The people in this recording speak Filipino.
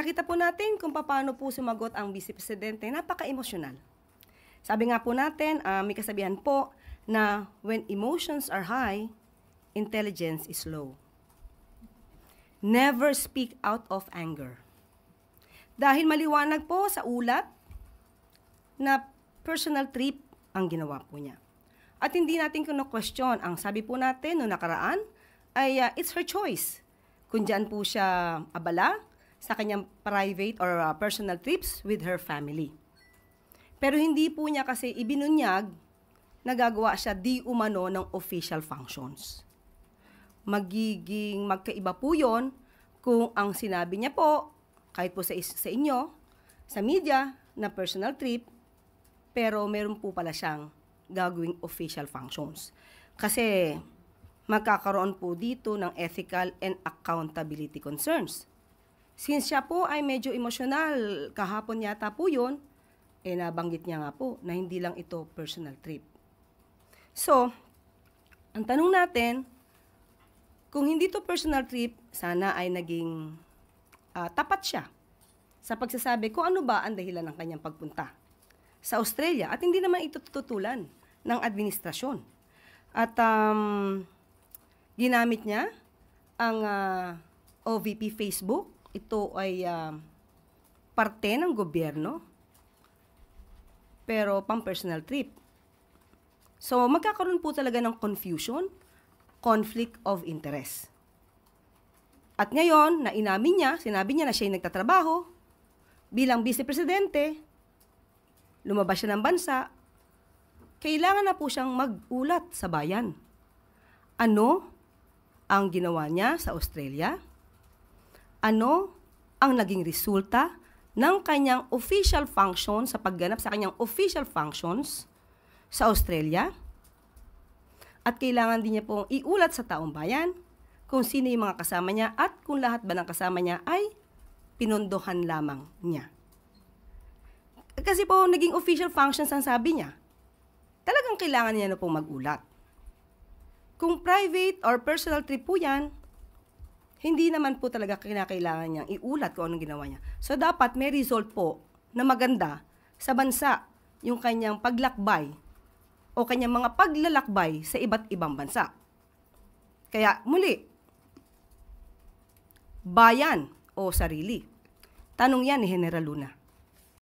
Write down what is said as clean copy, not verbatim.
Nakita po natin kung paano po sumagot ang Vice Presidente, napaka-emosyonal. Sabi nga po natin, may kasabihan po na when emotions are high, intelligence is low. Never speak out of anger. Dahil maliwanag po sa ulat na personal trip ang ginawa po niya. At hindi natin kino-question. Ang sabi po natin noong nakaraan ay it's her choice. Kung diyan po siya abala sa kanyang private or personal trips with her family. Pero hindi po niya kasi ibinunyag na gagawa siya di umano ng official functions. Magiging magkaiba po yun kung ang sinabi niya po, kahit po sa inyo, sa media, na personal trip, pero meron po pala siyang gagawing official functions. Kasi magkakaroon po dito ng ethical and accountability concerns. Since siya po ay medyo emosyonal, kahapon yata po yun, nabanggit niya nga po na hindi lang ito personal trip. So, ang tanong natin, kung hindi to personal trip, sana ay naging tapat siya sa pagsasabi kung ano ba ang dahilan ng kanyang pagpunta sa Australia. At hindi naman ito tutulan ng administrasyon. At ginamit niya ang OVP Facebook. Ito ay parte ng gobyerno, pero pang-personal trip. So, magkakaroon po talaga ng confusion, conflict of interest. At ngayon, na inamin niya, sinabi niya na siya ay nagtatrabaho bilang Vice Presidente, lumabas siya ng bansa, kailangan na po siyang mag-ulat sa bayan. Ano ang ginawa niya sa Australia? Ano ang naging resulta ng kanyang official function sa pagganap sa kanyang official functions sa Australia? At kailangan din niya pong iulat sa taong bayan kung sino yung mga kasama niya at kung lahat ba ng kasama niya ay pinondohan lamang niya. Kasi po, naging official functions ang sabi niya. Talagang kailangan niya na pong mag-ulat. Kung private or personal trip po yan, hindi naman po talaga kinakailangan niyang iulat kung anong ginawa niya. So, dapat may result po na maganda sa bansa yung kanyang paglakbay o kanyang mga paglalakbay sa iba't ibang bansa. Kaya, muli, bayan o sarili? Tanong yan ni General Luna.